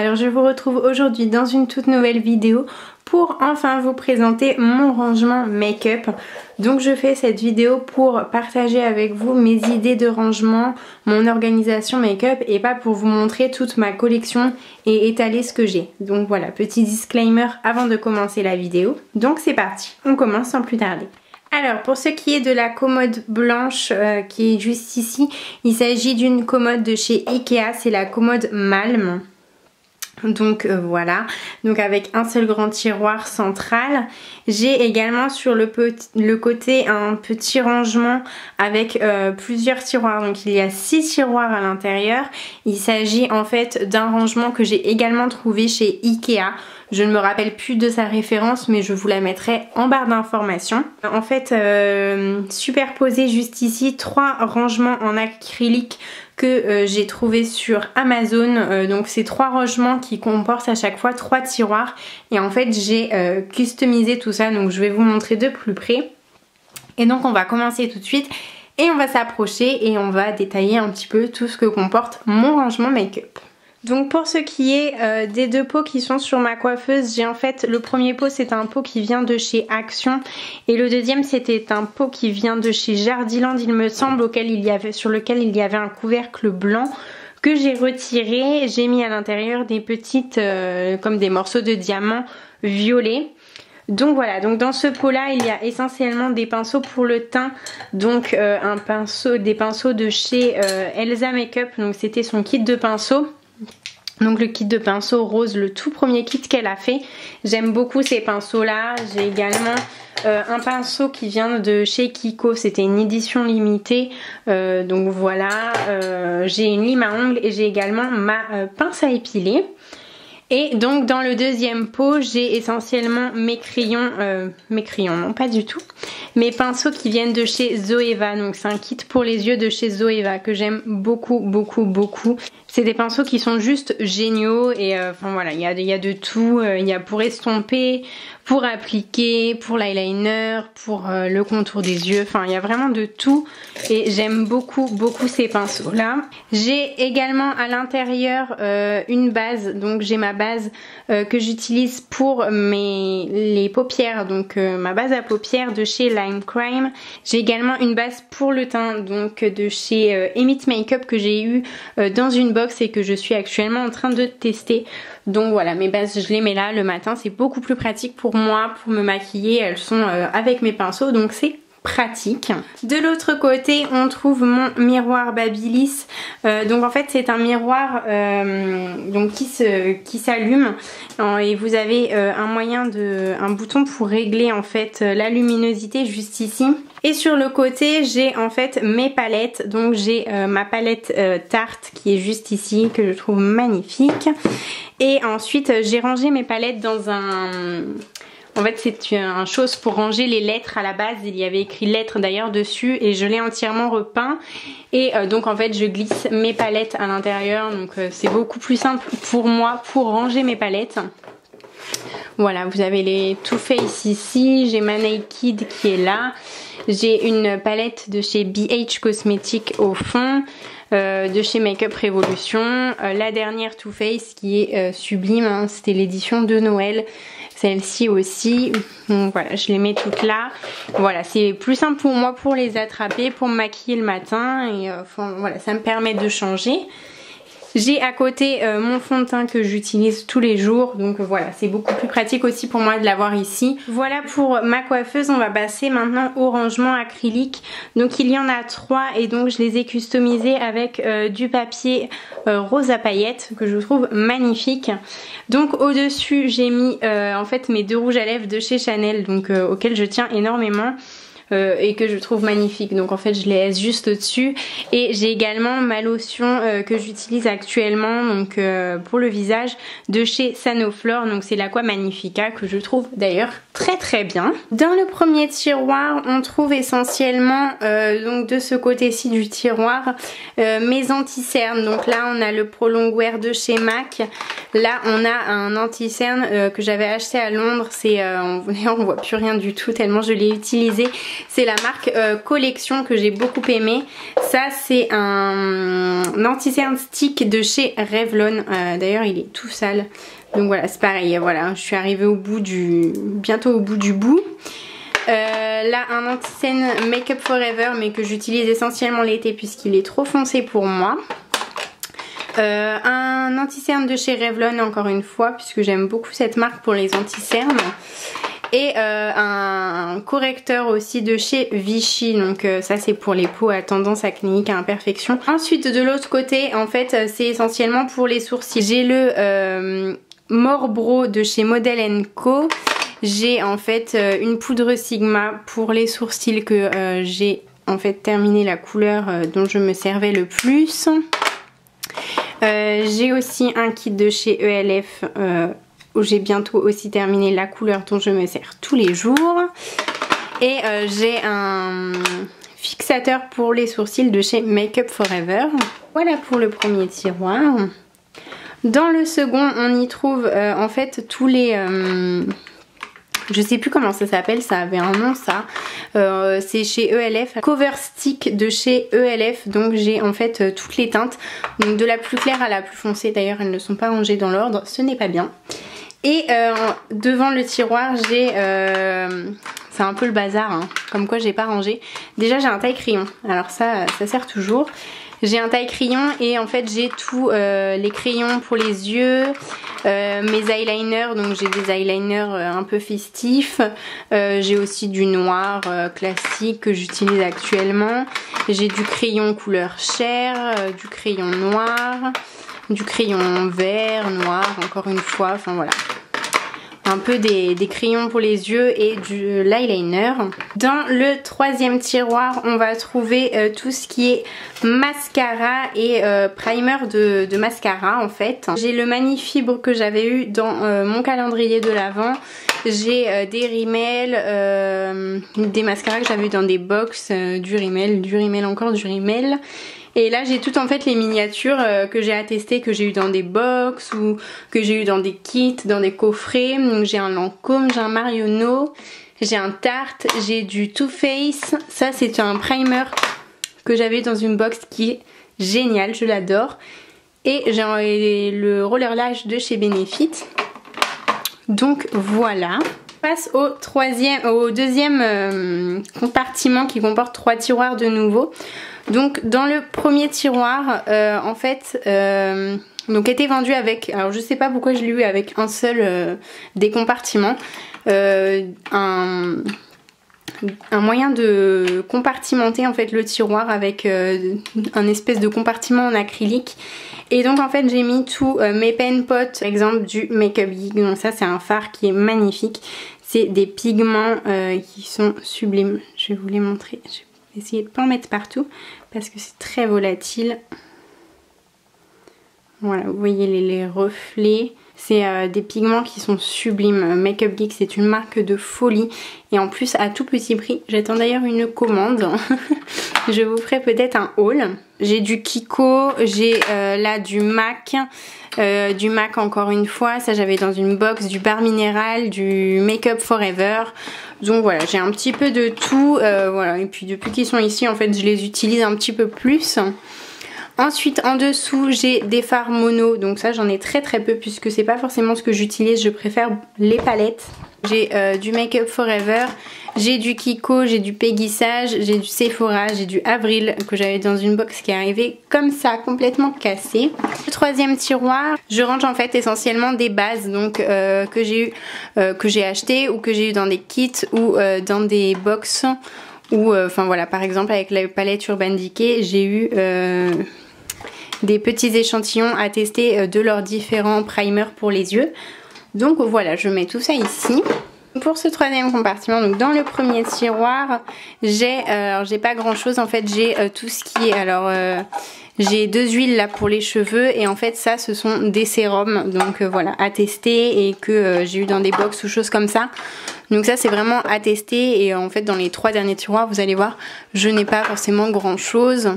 Alors je vous retrouve aujourd'hui dans une toute nouvelle vidéo pour enfin vous présenter mon rangement make-up. Donc je fais cette vidéo pour partager avec vous mes idées de rangement, mon organisation make-up et pas pour vous montrer toute ma collection et étaler ce que j'ai. Donc voilà, petit disclaimer avant de commencer la vidéo. Donc c'est parti, on commence sans plus tarder. Alors pour ce qui est de la commode blanche qui est juste ici, il s'agit d'une commode de chez Ikea, c'est la commode Malm. Donc voilà, donc avec un seul grand tiroir central. J'ai également sur le côté un petit rangement avec plusieurs tiroirs. Donc il y a 6 tiroirs à l'intérieur. Il s'agit en fait d'un rangement que j'ai également trouvé chez Ikea. Je ne me rappelle plus de sa référence mais je vous la mettrai en barre d'informations. En fait superposé juste ici 3 rangements en acrylique que j'ai trouvé sur Amazon. Donc c'est 3 rangements qui comportent à chaque fois 3 tiroirs et en fait j'ai customisé tout ça, donc je vais vous montrer de plus près. Et donc on va commencer tout de suite et on va s'approcher et on va détailler un petit peu tout ce que comporte mon rangement make-up. Donc pour ce qui est des 2 pots qui sont sur ma coiffeuse, j'ai en fait le premier pot c'est un pot qui vient de chez Action et le deuxième c'était un pot qui vient de chez Jardiland il me semble, sur lequel il y avait un couvercle blanc que j'ai retiré. J'ai mis à l'intérieur des petites comme des morceaux de diamant violets. Donc voilà, donc dans ce pot là il y a essentiellement des pinceaux pour le teint, donc des pinceaux de chez Elsa Makeup, donc c'était son kit de pinceaux. Donc le kit de pinceaux rose, le tout premier kit qu'elle a fait. J'aime beaucoup ces pinceaux là. J'ai également un pinceau qui vient de chez Kiko, c'était une édition limitée. Donc voilà, j'ai une lime à ongles et j'ai également ma pince à épiler. Et donc dans le deuxième pot j'ai essentiellement mes crayons, non pas du tout, mes pinceaux qui viennent de chez Zoeva. Donc c'est un kit pour les yeux de chez Zoeva que j'aime beaucoup. C'est des pinceaux qui sont juste géniaux et enfin voilà, il y a de tout, il y a pour estomper, pour appliquer, pour l'eyeliner, pour le contour des yeux, enfin il y a vraiment de tout et j'aime beaucoup ces pinceaux là. J'ai également à l'intérieur une base, donc j'ai ma base que j'utilise pour les paupières, donc ma base à paupières de chez Lime Crime. J'ai également une base pour le teint, donc de chez Emit Makeup que j'ai eu dans une box et que je suis actuellement en train de tester. Donc voilà, mes bases je les mets là le matin, c'est beaucoup plus pratique pour moi pour me maquiller, elles sont avec mes pinceaux donc c'est pratique. De l'autre côté on trouve mon miroir Babyliss, donc en fait c'est un miroir donc qui s'allume et vous avez un bouton pour régler en fait la luminosité juste ici. Et sur le côté j'ai en fait mes palettes, donc j'ai ma palette Tarte qui est juste ici que je trouve magnifique. Et ensuite j'ai rangé mes palettes dans en fait c'est un chose pour ranger les lettres à la base, il y avait écrit lettres d'ailleurs dessus et je l'ai entièrement repeint et donc en fait je glisse mes palettes à l'intérieur, donc c'est beaucoup plus simple pour moi pour ranger mes palettes. Voilà, vous avez les Too Faced ici, j'ai ma Naked qui est là, j'ai une palette de chez BH Cosmetics au fond, de chez Makeup Revolution, la dernière Too Faced qui est sublime, hein, c'était l'édition de Noël, celle-ci aussi. Donc voilà, je les mets toutes là. Voilà, c'est plus simple pour moi pour les attraper, pour me maquiller le matin et voilà, ça me permet de changer. J'ai à côté mon fond de teint que j'utilise tous les jours, donc voilà, c'est beaucoup plus pratique aussi pour moi de l'avoir ici. Voilà pour ma coiffeuse, on va passer maintenant au rangement acrylique. Donc il y en a 3 et donc je les ai customisés avec du papier rose à paillettes que je trouve magnifique. Donc au dessus j'ai mis en fait mes 2 rouges à lèvres de chez Chanel, donc auxquels je tiens énormément. Et que je trouve magnifique, donc en fait je les laisse juste au dessus. Et j'ai également ma lotion que j'utilise actuellement donc pour le visage de chez Sanoflore, donc c'est l'Aqua Magnifica que je trouve d'ailleurs très bien. Dans le premier tiroir on trouve essentiellement donc de ce côté-ci du tiroir mes anti-cernes. Donc là on a le Prolong Wear de chez MAC, là on a un anti-cerne que j'avais acheté à Londres, c'est on voit plus rien du tout tellement je l'ai utilisé. C'est la marque Collection que j'ai beaucoup aimé. Ça c'est un anti-cerne stick de chez Revlon. D'ailleurs il est tout sale. Donc voilà, c'est pareil, voilà, je suis arrivée au bout bientôt au bout du bout. Là un anti-cerne Make Up Forever mais que j'utilise essentiellement l'été puisqu'il est trop foncé pour moi. Un anti-cerne de chez Revlon encore une fois puisque j'aime beaucoup cette marque pour les anti-cernes. Et un correcteur aussi de chez Vichy, donc ça c'est pour les peaux à tendance acnéique à imperfection. Ensuite de l'autre côté en fait c'est essentiellement pour les sourcils. J'ai le Morbro de chez Model & Co. J'ai en fait une poudre Sigma pour les sourcils que j'ai en fait terminé la couleur dont je me servais le plus. J'ai aussi un kit de chez ELF où j'ai bientôt aussi terminé la couleur dont je me sers tous les jours. Et j'ai un fixateur pour les sourcils de chez Make Up Forever. Voilà pour le premier tiroir. Dans le second on y trouve en fait tous les... je sais plus comment ça s'appelle, ça avait un nom ça. C'est chez ELF, Cover Stick de chez ELF. Donc j'ai en fait toutes les teintes. Donc de la plus claire à la plus foncée. D'ailleurs elles ne sont pas rangées dans l'ordre, ce n'est pas bien. Et devant le tiroir j'ai... c'est un peu le bazar hein, comme quoi j'ai pas rangé. Déjà j'ai un taille crayon, alors ça sert toujours. J'ai un taille crayon et en fait j'ai tous les crayons pour les yeux, mes eyeliners, donc j'ai des eyeliners un peu festifs, j'ai aussi du noir classique que j'utilise actuellement, j'ai du crayon couleur chair, du crayon noir, du crayon vert, noir encore une fois, enfin voilà. Un peu des crayons pour les yeux et de l'eyeliner. Dans le troisième tiroir on va trouver tout ce qui est mascara et primer de mascara en fait. J'ai le Magnifibre que j'avais eu dans mon calendrier de l'Avent. J'ai des rímel, des mascaras que j'avais eu dans des box, du rímel encore, du rímel. Et là j'ai toutes en fait les miniatures que j'ai à tester, que j'ai eu dans des box ou que j'ai eu dans des kits, dans des coffrets. Donc j'ai un Lancôme, j'ai un Marionneau, j'ai un Tarte, j'ai du Too Faced. Ça c'est un primer que j'avais dans une box qui est génial, je l'adore. Et j'ai le Roller Lash de chez Benefit. Donc voilà. On passe au deuxième compartiment qui comporte 3 tiroirs de nouveau. Donc dans le premier tiroir en fait donc était vendu avec, alors je sais pas pourquoi je l'ai eu avec un seul des compartiments, un moyen de compartimenter en fait le tiroir avec un espèce de compartiment en acrylique. Et donc en fait j'ai mis tous mes pen pots, par exemple du Make Up Geek. Donc ça c'est un fard qui est magnifique. C'est des pigments qui sont sublimes. Je vais vous les montrer. Je vais essayer de pas en mettre partout parce que c'est très volatile. Voilà, vous voyez les reflets. C'est des pigments qui sont sublimes. Make Up Geek c'est une marque de folie. Et en plus à tout petit prix. J'attends d'ailleurs une commande. Je vous ferai peut-être un haul. J'ai du Kiko, j'ai là du MAC. Du MAC encore une fois, ça j'avais dans une box, du Bar Minéral, du Make Up Forever. Donc voilà, j'ai un petit peu de tout. Voilà. Et puis depuis qu'ils sont ici en fait je les utilise un petit peu plus. Ensuite en dessous j'ai des fards mono, donc ça j'en ai très peu puisque c'est pas forcément ce que j'utilise, je préfère les palettes. J'ai du Make Up Forever, j'ai du Kiko, j'ai du Peggy Sage, j'ai du Sephora, j'ai du Avril que j'avais dans une box qui est arrivée comme ça, complètement cassée. Le troisième tiroir, je range en fait essentiellement des bases donc que j'ai acheté ou que j'ai eu dans des kits ou dans des box. Ou enfin voilà, par exemple avec la palette Urban Decay, j'ai eu des petits échantillons à tester de leurs différents primers pour les yeux. Donc voilà, je mets tout ça ici. Pour ce troisième compartiment, donc dans le premier tiroir, j'ai pas grand chose en fait, j'ai tout ce qui est, alors j'ai 2 huiles là pour les cheveux et en fait ça ce sont des sérums donc voilà à tester et que j'ai eu dans des box ou choses comme ça. Donc ça c'est vraiment à tester et en fait dans les 3 derniers tiroirs vous allez voir je n'ai pas forcément grand chose.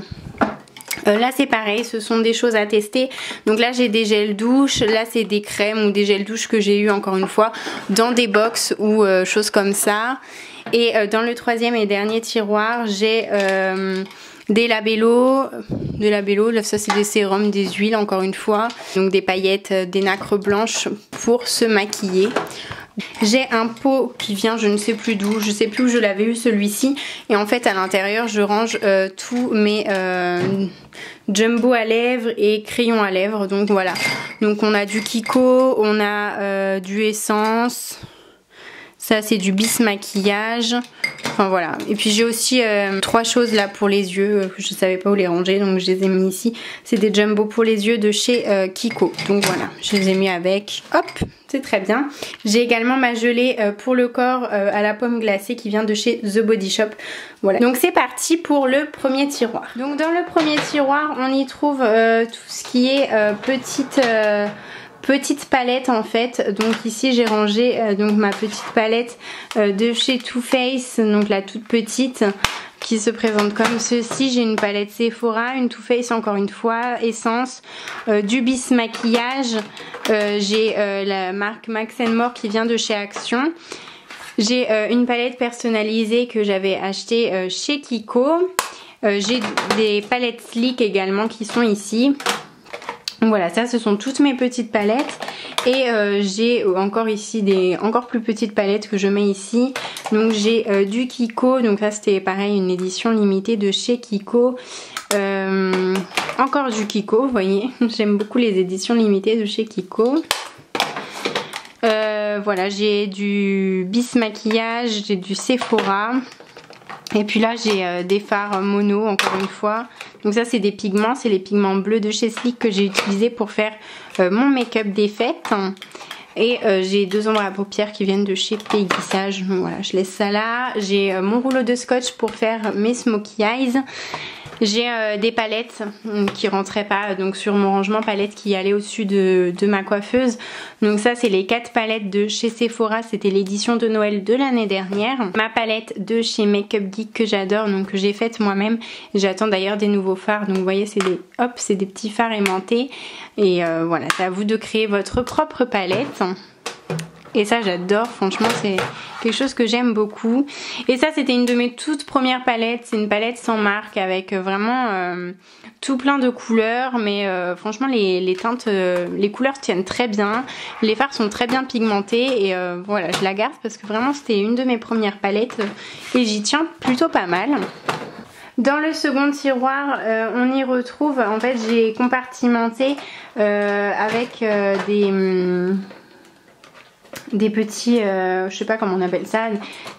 Là c'est pareil, ce sont des choses à tester. Donc là j'ai des gels douche, là c'est des crèmes ou des gels douche que j'ai eu encore une fois dans des box ou choses comme ça. Et dans le troisième et dernier tiroir j'ai des labellos, là ça c'est des sérums, des huiles encore une fois. Donc des paillettes, des nacres blanches pour se maquiller. J'ai un pot qui vient je ne sais plus d'où, je sais plus où je l'avais eu celui-ci. Et en fait à l'intérieur je range tous mes jumbo à lèvres et crayons à lèvres. Donc voilà, donc on a du Kiko, on a du Essence, ça c'est du Bis maquillage. Enfin voilà, et puis j'ai aussi 3 choses là pour les yeux, je savais pas où les ranger donc je les ai mis ici. C'est des jumbo pour les yeux de chez Kiko, donc voilà, je les ai mis avec, hop, c'est très bien. J'ai également ma gelée pour le corps à la pomme glacée qui vient de chez The Body Shop. Voilà, donc c'est parti pour le premier tiroir. Donc dans le premier tiroir on y trouve tout ce qui est petite palette en fait. Donc ici j'ai rangé donc ma petite palette de chez Too Faced, donc la toute petite qui se présente comme ceci. J'ai une palette Sephora, une Too Faced encore une fois, Essence, du Bis maquillage, j'ai la marque Max More qui vient de chez Action. J'ai une palette personnalisée que j'avais achetée chez Kiko. J'ai des palettes Sleek également qui sont ici. Voilà, ça ce sont toutes mes petites palettes. Et j'ai encore ici des encore plus petites palettes que je mets ici. Donc j'ai du Kiko, donc là c'était pareil une édition limitée de chez Kiko. Encore du Kiko, vous voyez, j'aime beaucoup les éditions limitées de chez Kiko. Voilà, j'ai du Bis maquillage, j'ai du Sephora. Et puis là j'ai des fards mono encore une fois. Donc ça c'est des pigments, c'est les pigments bleus de chez Sleek que j'ai utilisé pour faire mon make-up des fêtes. Et j'ai 2 ombres à paupières qui viennent de chez Peggy Sage. Donc voilà, je laisse ça là. J'ai mon rouleau de scotch pour faire mes smokey eyes. J'ai des palettes qui rentraient pas donc sur mon rangement palettes qui allaient au-dessus de ma coiffeuse. Donc ça c'est les 4 palettes de chez Sephora, c'était l'édition de Noël de l'année dernière. Ma palette de chez Makeup Geek que j'adore, donc que j'ai faite moi-même. J'attends d'ailleurs des nouveaux fards, donc vous voyez c'est des, hop, c'est des petits fards aimantés. Et voilà, c'est à vous de créer votre propre palette. Et ça j'adore, franchement c'est quelque chose que j'aime beaucoup. Et ça c'était une de mes toutes premières palettes, c'est une palette sans marque avec vraiment tout plein de couleurs. Mais franchement les teintes, les couleurs tiennent très bien, les fards sont très bien pigmentés. Et voilà, je la garde parce que vraiment c'était une de mes premières palettes et j'y tiens plutôt pas mal. Dans le second tiroir, on y retrouve, en fait j'ai compartimenté avec des petits, je sais pas comment on appelle ça,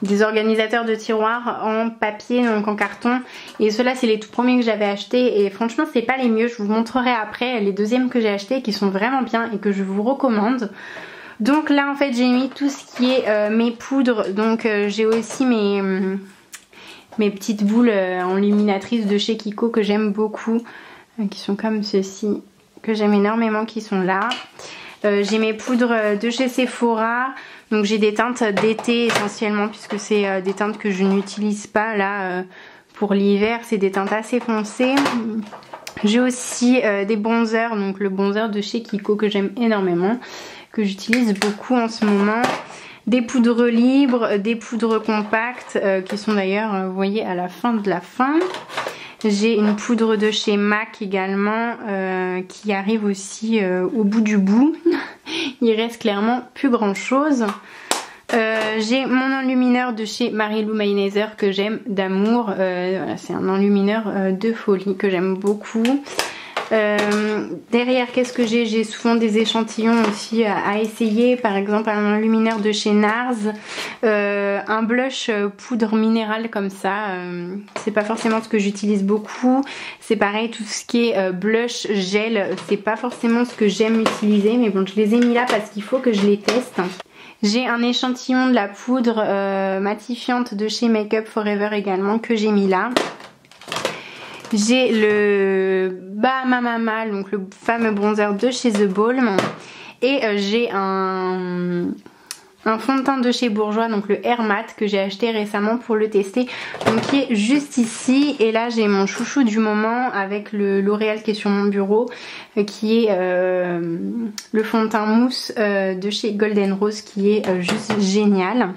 des organisateurs de tiroirs en papier, donc en carton. Et ceux-là c'est les tout premiers que j'avais achetés et franchement c'est pas les mieux, je vous montrerai après les deuxièmes que j'ai achetés qui sont vraiment bien et que je vous recommande. Donc là en fait j'ai mis tout ce qui est mes poudres, donc j'ai aussi mes petites boules enluminatrices de chez Kiko que j'aime beaucoup, qui sont comme ceci, que j'aime énormément, qui sont là. J'ai mes poudres de chez Sephora, donc j'ai des teintes d'été essentiellement puisque c'est des teintes que je n'utilise pas là pour l'hiver, c'est des teintes assez foncées. J'ai aussi des bronzers, donc le bronzer de chez Kiko que j'aime énormément, que j'utilise beaucoup en ce moment. Des poudres libres, des poudres compactes qui sont d'ailleurs, vous voyez, à la fin de la fin. J'ai une poudre de chez MAC également qui arrive aussi au bout du bout. Il reste clairement plus grand chose. J'ai mon enlumineur de chez Marilou Mayonnaise que j'aime d'amour. Voilà, c'est un enlumineur de folie que j'aime beaucoup. Derrière qu'est-ce que j'ai? J'ai souvent des échantillons aussi à essayer, par exemple un enlumineur de chez NARS, un blush poudre minérale comme ça, c'est pas forcément ce que j'utilise beaucoup. C'est pareil, tout ce qui est blush gel, c'est pas forcément ce que j'aime utiliser, mais bon je les ai mis là parce qu'il faut que je les teste. J'ai un échantillon de la poudre matifiante de chez Make Up For Ever également que j'ai mis là. J'ai le Bahama Mama, donc le fameux bronzer de chez The Balm. Et j'ai un un fond de teint de chez Bourjois, donc le Air Matte que j'ai acheté récemment pour le tester, donc qui est juste ici. Et là j'ai mon chouchou du moment avec le L'Oréal qui est sur mon bureau, qui est le fond de teint mousse de chez Golden Rose, qui est juste génial.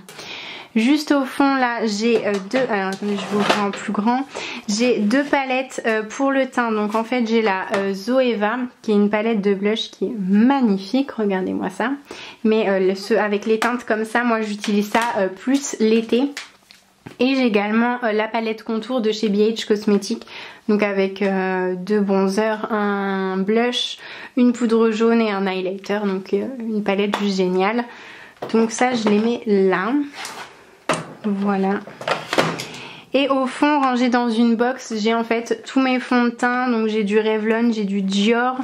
Juste au fond là j'ai deux, alors attendez je vais ouvrir en plus grand, j'ai deux palettes pour le teint. Donc en fait j'ai la Zoeva qui est une palette de blush qui est magnifique, regardez-moi ça. Mais avec les teintes comme ça, moi j'utilise ça plus l'été. Et j'ai également la palette contour de chez BH Cosmetics, donc avec deux bronzers, un blush, une poudre jaune et un highlighter, donc une palette juste géniale. Donc ça je les mets là. Voilà. Et au fond, rangé dans une box, j'ai en fait tous mes fonds de teint. Donc j'ai du Revlon, j'ai du Dior,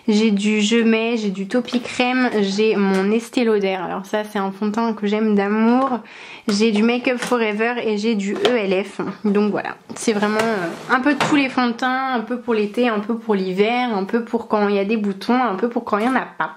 j'ai du Je Mets, j'ai du Topi Crème, j'ai mon Estée Lauder. Alors ça c'est un fond de teint que j'aime d'amour. J'ai du Make Up Forever et j'ai du ELF. Donc voilà, c'est vraiment un peu tous les fonds de teint, un peu pour l'été, un peu pour l'hiver, un peu pour quand il y a des boutons, un peu pour quand il n'y en a pas.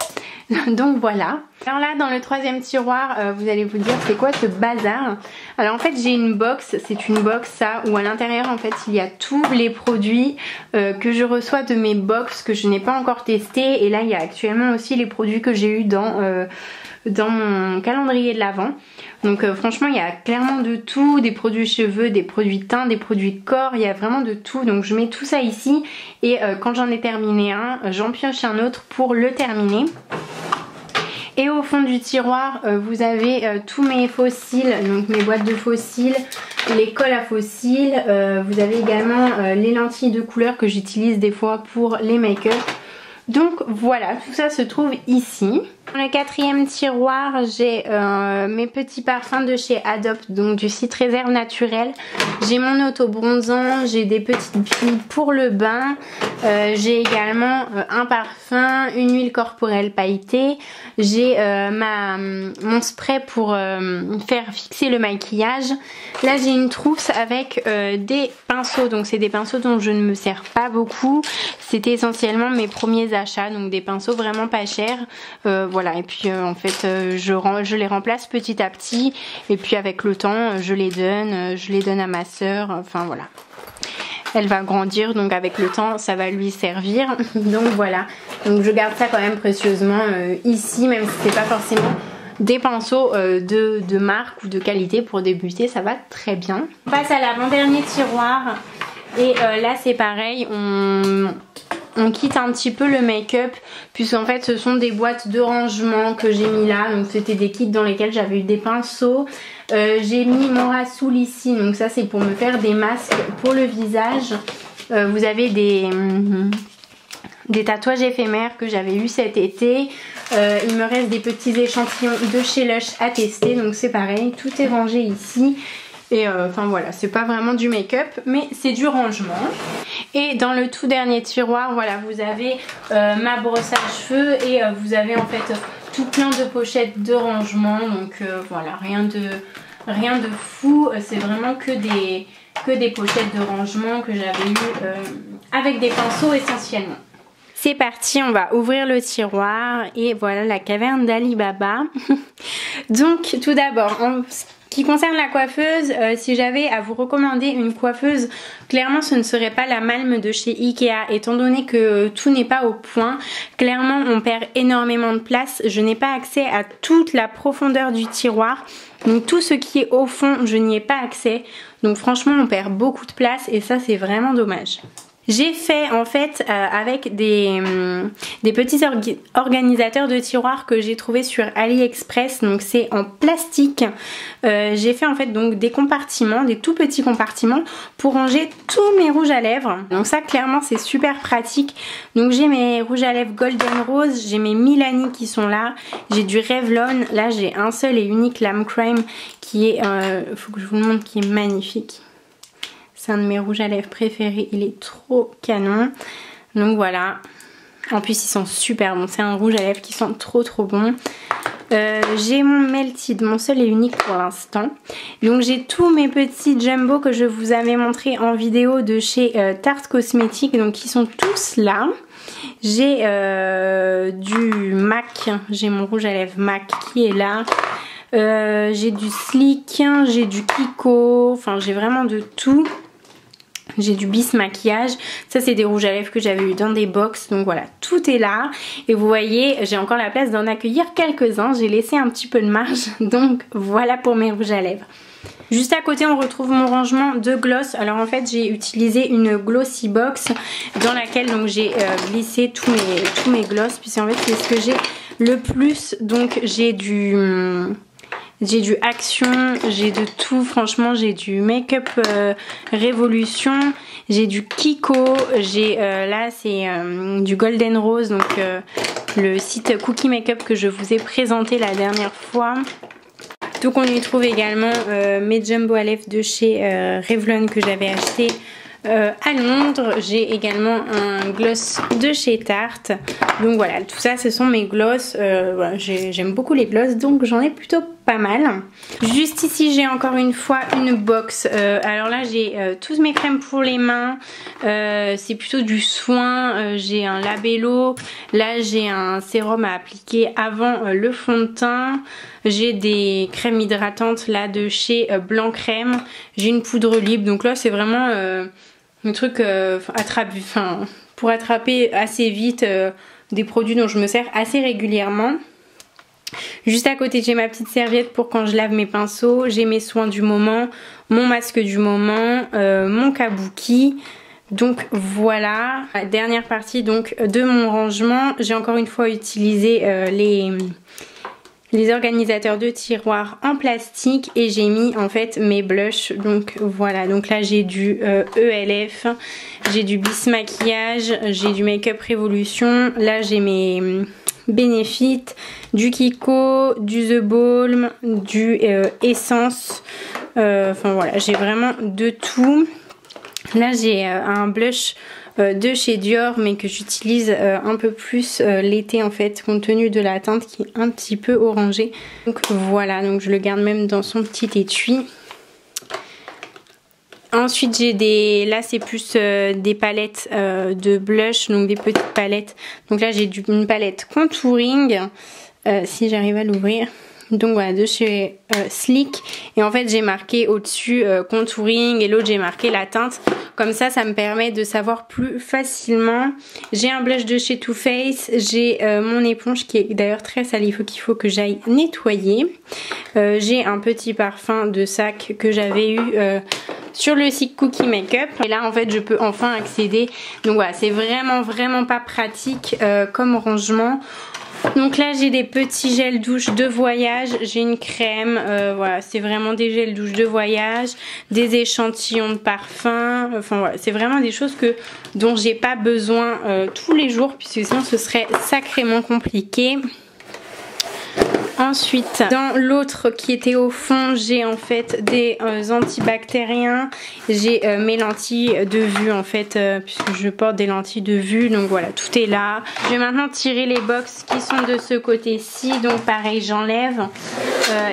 Donc voilà. Alors là dans le troisième tiroir, vous allez vous dire c'est quoi ce bazar? Alors en fait j'ai une box, c'est une box ça, où à l'intérieur en fait il y a tous les produits que je reçois de mes box que je n'ai pas encore testé. Et là il y a actuellement aussi les produits que j'ai eu dans mon calendrier de l'Avent. Donc franchement il y a clairement de tout, des produits cheveux, des produits teint, des produits corps, il y a vraiment de tout. Donc je mets tout ça ici et quand j'en ai terminé un, j'en pioche un autre pour le terminer. Et au fond du tiroir, vous avez tous mes faux cils, donc mes boîtes de faux cils, les colles à faux cils. Vous avez également les lentilles de couleur que j'utilise des fois pour les make-up. Donc voilà, tout ça se trouve ici. Dans le quatrième tiroir, j'ai mes petits parfums de chez Adopt, donc du Cite Réserve naturel. J'ai mon auto-bronzant, j'ai des petites billes pour le bain. J'ai également un parfum, une huile corporelle pailletée. J'ai mon spray pour faire fixer le maquillage. Là j'ai une trousse avec des pinceaux, donc c'est des pinceaux dont je ne me sers pas beaucoup. C'était essentiellement mes premiers achats, donc des pinceaux vraiment pas chers. Voilà, et puis en fait je les remplace petit à petit, et puis avec le temps je les donne à ma soeur, enfin voilà. Elle va grandir, donc avec le temps ça va lui servir. Donc voilà, donc je garde ça quand même précieusement ici, même si c'est pas forcément des pinceaux de marque ou de qualité. Pour débuter ça va très bien. On passe à l'avant-dernier tiroir. Et là c'est pareil, on quitte un petit peu le make-up, puisqu'en fait ce sont des boîtes de rangement que j'ai mis là. Donc c'était des kits dans lesquels j'avais eu des pinceaux. J'ai mis mon rassoul ici, donc ça c'est pour me faire des masques pour le visage. Vous avez des tatouages éphémères que j'avais eu cet été. Il me reste des petits échantillons de chez Lush à tester, donc c'est pareil, tout est rangé ici. Et enfin voilà, c'est pas vraiment du make-up, mais c'est du rangement. Et dans le tout dernier tiroir, voilà, vous avez ma brosse à cheveux et vous avez en fait tout plein de pochettes de rangement. Donc voilà, rien de fou, c'est vraiment que des pochettes de rangement que j'avais eu avec des pinceaux essentiellement. C'est parti, on va ouvrir le tiroir et voilà la caverne d'Ali Baba. Donc tout d'abord, qui concerne la coiffeuse, si j'avais à vous recommander une coiffeuse, clairement ce ne serait pas la Malm de chez Ikea, étant donné que tout n'est pas au point. Clairement on perd énormément de place, je n'ai pas accès à toute la profondeur du tiroir, donc tout ce qui est au fond je n'y ai pas accès, donc franchement on perd beaucoup de place et ça c'est vraiment dommage. J'ai fait en fait avec des petits organisateurs de tiroirs que j'ai trouvé sur AliExpress, donc c'est en plastique. J'ai fait en fait donc des compartiments, des tout petits compartiments pour ranger tous mes rouges à lèvres. Donc ça clairement c'est super pratique. Donc j'ai mes rouges à lèvres Golden Rose, j'ai mes Milani qui sont là, j'ai du Revlon, là j'ai un seul et unique Lame Crime qui est, faut que je vous le montre, qui est magnifique. C'est un de mes rouges à lèvres préférés, il est trop canon. Donc voilà, en plus ils sont super bons, c'est un rouge à lèvres qui sent trop bon. J'ai mon Melted, mon seul et unique pour l'instant. Donc j'ai tous mes petits jumbo que je vous avais montré en vidéo de chez Tarte Cosmetics, donc qui sont tous là. J'ai du MAC, j'ai mon rouge à lèvres MAC qui est là. j'ai du Sleek, j'ai du Kiko, enfin j'ai vraiment de tout. J'ai du Bis maquillage, ça c'est des rouges à lèvres que j'avais eu dans des box, donc voilà, tout est là. Et vous voyez, j'ai encore la place d'en accueillir quelques-uns, j'ai laissé un petit peu de marge, donc voilà pour mes rouges à lèvres. Juste à côté on retrouve mon rangement de gloss. Alors en fait j'ai utilisé une glossy box dans laquelle donc j'ai glissé tous mes gloss, puisque en fait c'est ce que j'ai le plus. Donc j'ai du Action, j'ai de tout, franchement j'ai du Make-up Révolution, j'ai du Kiko, j'ai là c'est du Golden Rose, donc le site Cookie Makeup que je vous ai présenté la dernière fois. Donc on y trouve également mes jumbo à lèvres de chez Revlon que j'avais acheté à Londres. J'ai également un gloss de chez Tarte. Donc voilà, tout ça ce sont mes gloss. Voilà, j'aime beaucoup les gloss, donc j'en ai plutôt pas mal. Juste ici j'ai encore une fois une box. Alors là j'ai tous mes crèmes pour les mains. C'est plutôt du soin. J'ai un Labello. Là j'ai un sérum à appliquer avant le fond de teint. J'ai des crèmes hydratantes là de chez Blanc Crème. J'ai une poudre libre. Donc là c'est vraiment un truc pour attraper assez vite des produits dont je me sers assez régulièrement. Juste à côté j'ai ma petite serviette pour quand je lave mes pinceaux. J'ai mes soins du moment, mon masque du moment, mon kabuki. Donc voilà, la dernière partie donc de mon rangement. J'ai encore une fois utilisé les organisateurs de tiroirs en plastique et j'ai mis en fait mes blushs. Donc voilà, donc là j'ai du ELF, j'ai du Bis maquillage, j'ai du Make-up Révolution, là j'ai mes Benefit, du Kiko, du The Balm, du Essence, enfin voilà, j'ai vraiment de tout. Là j'ai un blush de chez Dior mais que j'utilise un peu plus l'été en fait, compte tenu de la teinte qui est un petit peu orangée. Donc voilà, donc je le garde même dans son petit étui. Ensuite j'ai là c'est plus des palettes de blush, donc des petites palettes. Donc là j'ai une palette contouring, si j'arrive à l'ouvrir. Donc voilà, de chez Sleek. Et en fait j'ai marqué au-dessus contouring et l'autre j'ai marqué la teinte. Comme ça, ça me permet de savoir plus facilement. J'ai un blush de chez Too Faced. J'ai mon éponge qui est d'ailleurs très sale, il faut que j'aille nettoyer. J'ai un petit parfum de sac que j'avais eu sur le site Cookie Makeup. Et là en fait je peux enfin accéder. Donc voilà, c'est vraiment pas pratique comme rangement. Donc là j'ai des petits gels douche de voyage, j'ai une crème, voilà, c'est vraiment des gels douche de voyage, des échantillons de parfum, enfin voilà, c'est vraiment des choses dont j'ai pas besoin tous les jours, puisque sinon ce serait sacrément compliqué. Ensuite, dans l'autre qui était au fond, j'ai en fait des antibactériens. J'ai mes lentilles de vue en fait, puisque je porte des lentilles de vue. Donc voilà, tout est là. Je vais maintenant tirer les box qui sont de ce côté-ci. Donc pareil, j'enlève.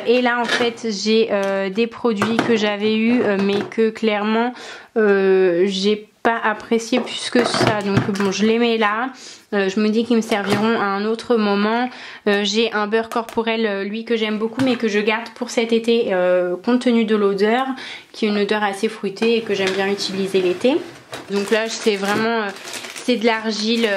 Et là en fait, j'ai des produits que j'avais eu, mais que clairement, j'ai pas apprécié plus que ça. Donc bon, je les mets là. Je me dis qu'ils me serviront à un autre moment. J'ai un beurre corporel, lui que j'aime beaucoup, mais que je garde pour cet été compte tenu de l'odeur, qui est une odeur assez fruitée et que j'aime bien utiliser l'été. Donc là c'est vraiment c'est de l'argile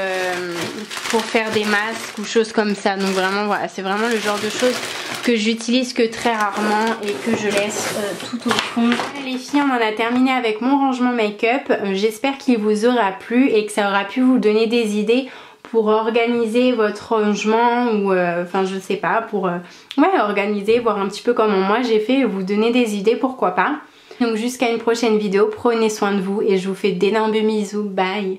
pour faire des masques ou choses comme ça. Donc vraiment voilà, c'est vraiment le genre de choses que j'utilise que très rarement et que je laisse tout au fond. Les filles, on en a terminé avec mon rangement make-up. J'espère qu'il vous aura plu et que ça aura pu vous donner des idées pour organiser votre rangement ou enfin je sais pas, pour organiser, voir un petit peu comment moi j'ai fait et vous donner des idées, pourquoi pas. Donc jusqu'à une prochaine vidéo, prenez soin de vous et je vous fais d'énormes bisous, bye.